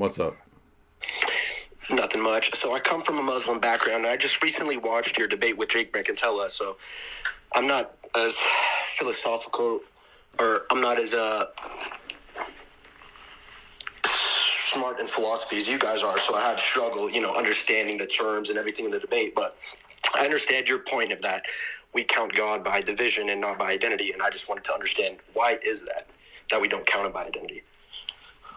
What's up? Nothing much. So I come from a Muslim background, and I just recently watched your debate with Jake Mercantella, so I'm not as philosophical, or I'm not as smart in philosophy as you guys are, so I had struggle, understanding the terms and everything in the debate, but I understand your point of that we count God by division and not by identity, and I just wanted to understand why is that we don't count it by identity.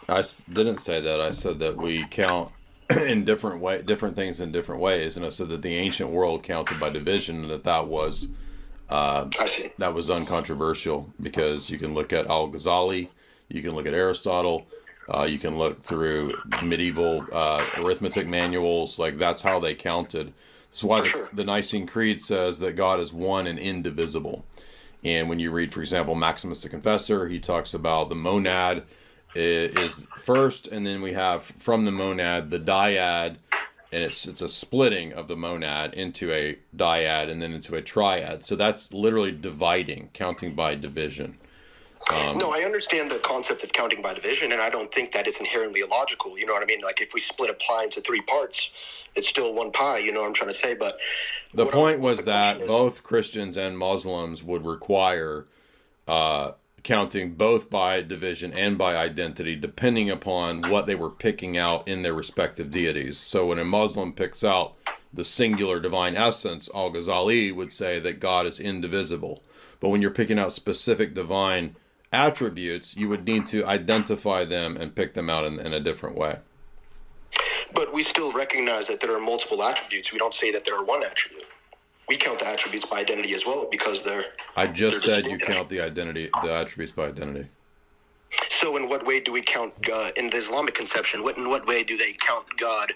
I didn't say that. I said that we count in different things in different ways, and I said that the ancient world counted by division, and that was uncontroversial, because you can look at Al-Ghazali, you can look at Aristotle, you can look through medieval arithmetic manuals. Like, that's how they counted. That's why the Nicene Creed says that God is one and indivisible. And when you read, for example, Maximus the Confessor, he talks about the monad is first, and then we have from the monad the dyad, and it's a splitting of the monad into a dyad and then into a triad. So that's literally dividing, counting by division. No, I understand the concept of counting by division, and I don't think that it's inherently illogical. You know what I mean? Like, if we split a pie into 3 parts, it's still one pie. You know what I'm trying to say? But the point was that both Christians and Muslims would require counting both by division and by identity, depending upon what they were picking out in their respective deities. So when a Muslim picks out the singular divine essence, Al-Ghazali would say that God is indivisible. But when you're picking out specific divine attributes, you would need to identify them and pick them out in a different way. But we still recognize that there are multiple attributes. We don't say that there are one attribute. We count the attributes by identity as well, because I just said you count the attributes by identity. So in what way do we count God in the Islamic conception? In what way do they count God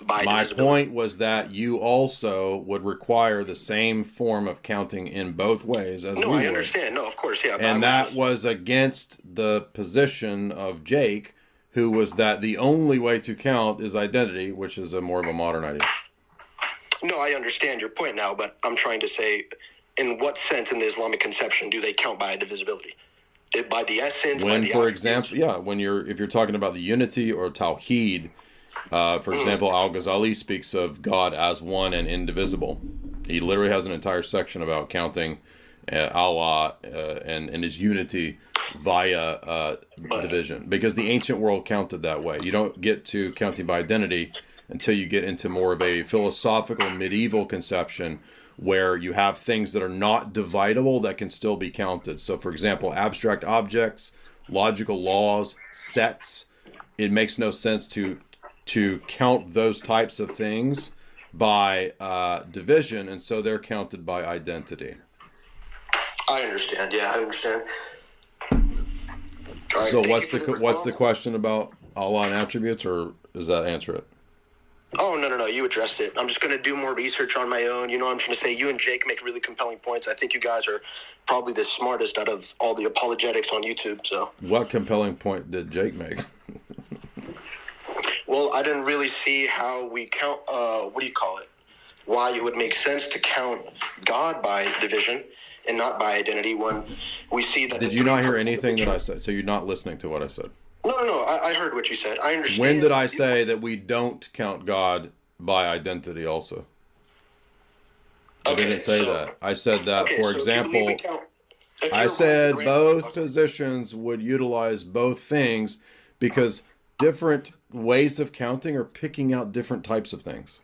by divisibility? My point was that you also would require the same form of counting in both ways as we would. No, I understand. No, of course, yeah. And that was against the position of Jake, who was that the only way to count is identity, which is more of a modern idea. No, I understand your point now, but I'm trying to say, in what sense in the Islamic conception do they count by divisibility? By the essence, when, for example, if you're talking about the unity or tawheed, for example, Al-Ghazali speaks of God as one and indivisible. He literally has an entire section about counting Allah and his unity via division, because the ancient world counted that way. You don't get to counting by identity until you get into more of a philosophical medieval conception, where you have things that are not dividable that can still be counted. So, for example, abstract objects, logical laws, sets. It makes no sense to count those types of things by division, and so they're counted by identity. I understand. Yeah, I understand. Right, so what's the question about Allah and attributes, or does that answer it? Oh, no, you addressed it. I'm just going to do more research on my own. I'm trying to say, you and Jake make really compelling points. I think you guys are probably the smartest out of all the apologetics on YouTube. So, what compelling point did Jake make? Well, I didn't really see how we count, why it would make sense to count God by division and not by identity, when we see that... Did you not hear anything that I said? So you're not listening to what I said? No, I heard what you said. I understand. When did I say that we don't count God by identity also? I didn't say that. I said that, for example, I said both positions would utilize both things, because different ways of counting are picking out different types of things.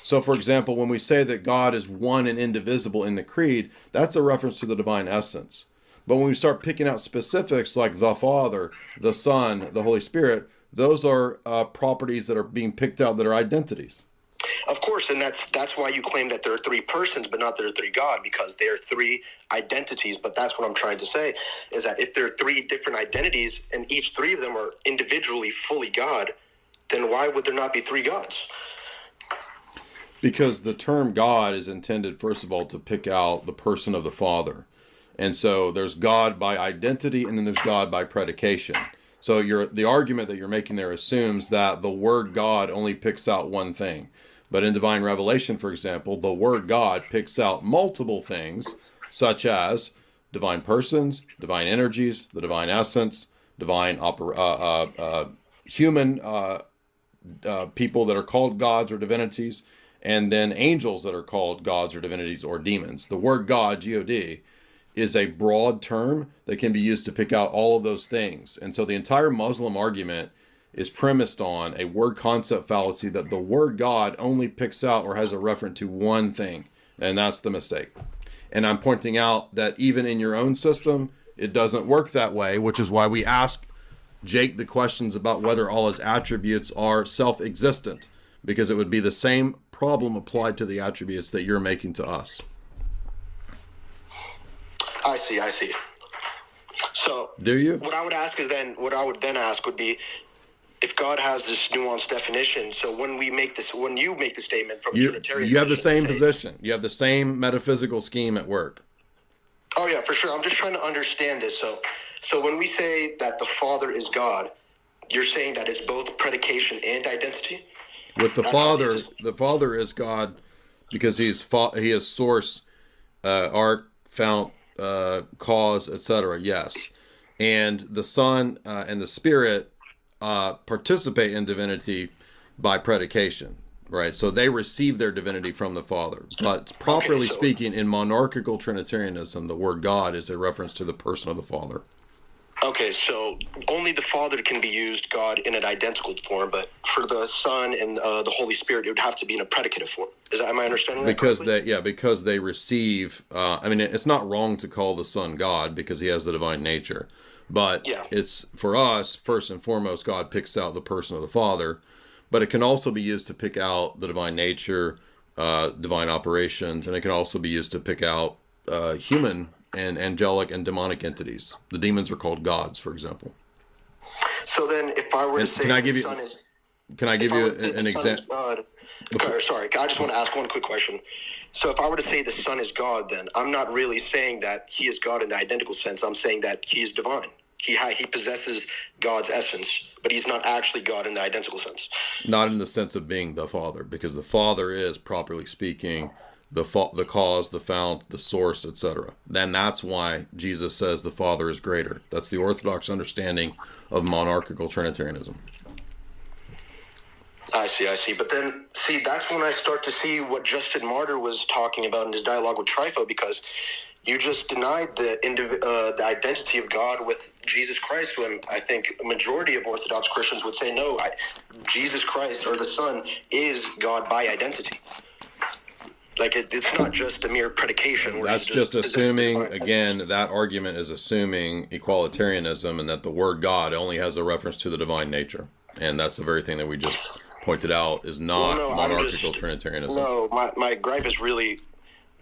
So, for example, when we say that God is one and indivisible in the Creed, that's a reference to the divine essence. But when we start picking out specifics like the Father, the Son, the Holy Spirit, those are properties that are being picked out that are identities. Of course, and that's why you claim that there are 3 persons, but not there are 3 God, because there are 3 identities. But that's what I'm trying to say, is that if there are 3 different identities and each 3 of them are individually fully God, then why would there not be 3 gods? Because the term God is intended, first of all, to pick out the person of the Father. And so there's God by identity, and then there's God by predication. So the argument that you're making there assumes that the word God only picks out one thing. But in divine revelation, for example, the word God picks out multiple things, such as divine persons, divine energies, the divine essence, divine human people that are called gods or divinities, and then angels that are called gods or divinities or demons. The word God, G-O-D, is a broad term that can be used to pick out all of those things. And so the entire Muslim argument is premised on a word concept fallacy that the word God only picks out or has a reference to one thing. And that's the mistake. And I'm pointing out that even in your own system, it doesn't work that way, which is why we ask Jake the questions about whether Allah's attributes are self-existent, because it would be the same problem applied to the attributes that you're making to us. I see. So do you? What I would then ask would be, if God has this nuanced definition, so when you make the statement from Trinitarian, you have the same position. You have the same metaphysical scheme at work. Oh yeah, for sure. I'm just trying to understand this. So when we say that the Father is God, you're saying that it's both predication and identity? With the Father is God because he is source, art, fount, cause, etc. Yes. And the Son and the Spirit participate in divinity by predication, right? So they receive their divinity from the Father. But properly speaking, in monarchical Trinitarianism, the word God is a reference to the person of the Father. Okay, so only the Father can be used, God, in an identical form, but for the Son and the Holy Spirit, it would have to be in a predicative form. Am I understanding that correctly? Because they receive, it's not wrong to call the Son God because he has the divine nature. But it's, for us, first and foremost, God picks out the person of the Father, but it can also be used to pick out the divine nature, divine operations, and it can also be used to pick out human and angelic and demonic entities. The demons are called gods, for example. So then, if I were to say the Son is... Can I give you an example? Sorry, I just want to ask one quick question. So if I were to say the Son is God, then I'm not really saying that he is God in the identical sense. I'm saying that he is divine. He possesses God's essence, but he's not actually God in the identical sense. Not in the sense of being the Father, because the Father is, properly speaking, the cause, the fount, the source, etc. Then that's why Jesus says the Father is greater. That's the Orthodox understanding of monarchical Trinitarianism. I see. But then, that's when I start to see what Justin Martyr was talking about in his dialogue with Trypho, because you just denied the identity of God with Jesus Christ, when I think a majority of Orthodox Christians would say, no, Jesus Christ, or the Son, is God by identity. Like, it's not just a mere predication. That's just assuming, again, that argument is assuming equalitarianism and that the word God only has a reference to the divine nature. And that's the very thing that we just pointed out is not monarchical Trinitarianism. No, my gripe is really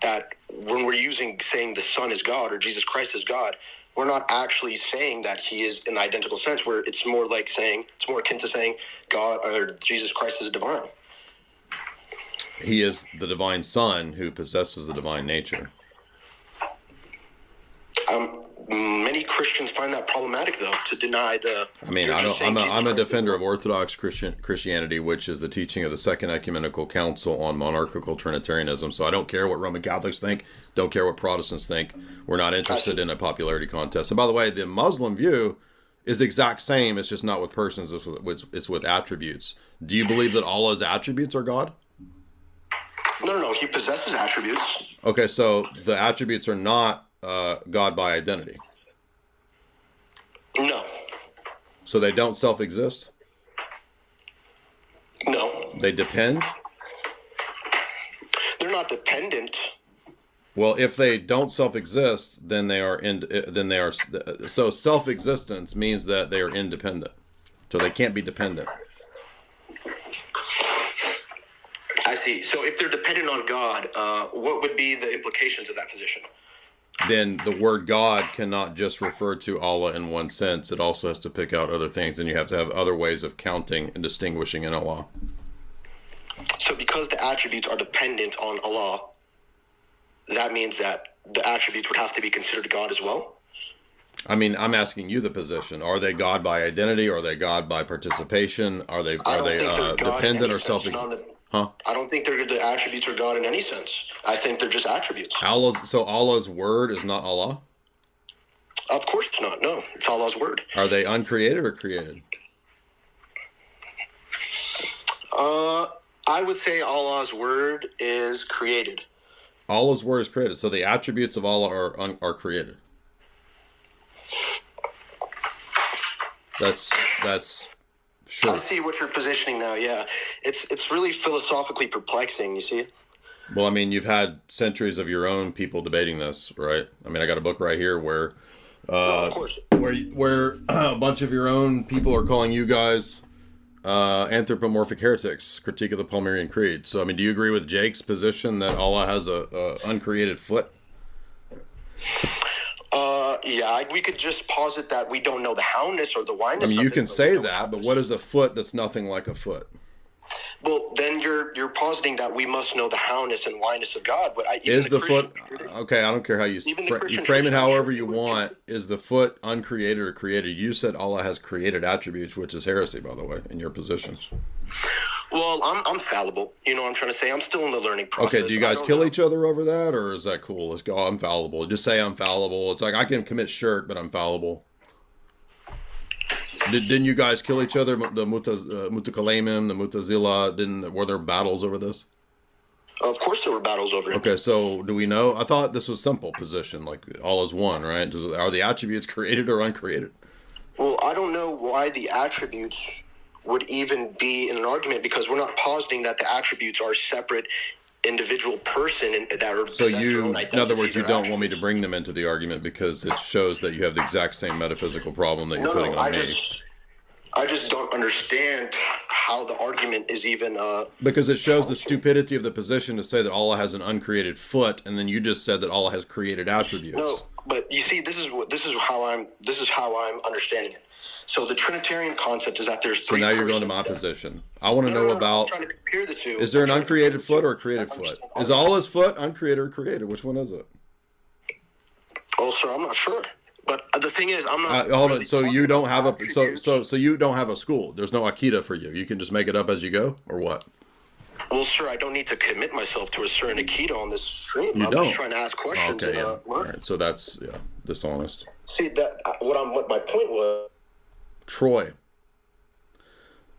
that when we're saying the Son is God or Jesus Christ is God, we're not actually saying that he is in the identical sense, where it's more akin to saying God or Jesus Christ is divine. He is the divine Son who possesses the divine nature. Many Christians find that problematic, though, to deny the... I'm a defender of Orthodox Christianity, which is the teaching of the Second Ecumenical Council on monarchical Trinitarianism. So I don't care what Roman Catholics think, don't care what Protestants think. We're not interested in a popularity contest. And by the way, the Muslim view is the exact same. It's just not with persons, it's with attributes. Do you believe that Allah's attributes are God? No. He possesses attributes. Okay, so the attributes are not God by identity. No. So they don't self-exist? No. They depend? They're not dependent. Well, if they don't self-exist, then they are so self-existence means that they are independent. So they can't be dependent. I see. So if they're dependent on God, what would be the implications of that position? Then the word God cannot just refer to Allah in one sense. It also has to pick out other things, and you have to have other ways of counting and distinguishing in Allah. So because the attributes are dependent on Allah, that means that the attributes would have to be considered God as well? I mean, I'm asking you the position. Are they God by identity? Are they God by participation? Are they dependent or self-existent? Huh? I don't think the attributes are God in any sense. I think they're just attributes. Allah's word is not Allah? Of course not. No, it's Allah's word. Are they uncreated or created? I would say Allah's word is created. Allah's word is created. So the attributes of Allah are created. That's sure. I see what you're positioning now. Yeah, it's really philosophically perplexing. You see. Well, I mean, you've had centuries of your own people debating this, right? I mean, I got a book right here where, of course, where a bunch of your own people are calling you guys anthropomorphic heretics, critique of the Palmyrean Creed. So, I mean, do you agree with Jake's position that Allah has a uncreated foot? Yeah, we could just posit that we don't know the howness or the whyness. I mean, you can say that, but what is a foot that's nothing like a foot? Well, then you're positing that we must know the howness and whyness of God. But is the foot okay? I don't care how you frame it, however you want. Is the foot uncreated or created? You said Allah has created attributes, which is heresy, by the way, in your position. Well, I'm fallible. You know what I'm trying to say? I'm still in the learning process. Okay, do you guys kill each other over that, or is that cool? Let's go, I'm fallible. Just say I'm fallible. It's like I can commit shirk, but I'm fallible. Didn't you guys kill each other? The Mutakalemim, the Mutazila, were there battles over this? Of course there were battles over it. Okay, so do we know? I thought this was simple position, like all is one, right? Are the attributes created or uncreated? Well, I don't know why the attributes would even be in an argument, because we're not positing that the attributes are separate individual person and that are so you, in other words, you don't want me to bring them into the argument because it shows that you have the exact same metaphysical problem that you're putting on me. I just don't understand how the argument is even because it shows the stupidity of the position to say that Allah has an uncreated foot, and then you just said that Allah has created attributes. No, but you see, this is how I'm understanding it. So the Trinitarian concept is that there's three. So now you're going to my position. I want to know about. I'm trying to compare the two. Is there an uncreated foot or a created foot? Is Allah's foot uncreated or created? Which one is it? Oh, sir, I'm not sure. But the thing is, I'm not. Hold on. So you don't have a so you don't have a school. There's no Akida for you. You can just make it up as you go, or what? Well, sir, I don't need to commit myself to a certain Akida on this stream. I'm just trying to ask questions. Okay, yeah. All right. So that's dishonest. See that what my point was. Troy.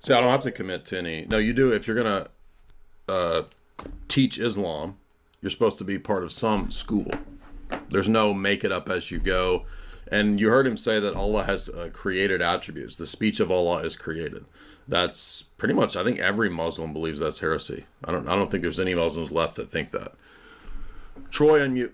See, I don't have to commit to any. No, you do. If you're gonna teach Islam, you're supposed to be part of some school. There's no make it up as you go. And you heard him say that Allah has created attributes. The speech of Allah is created. That's pretty much. I think every Muslim believes that's heresy. I don't think there's any Muslims left that think that. Troy, unmute.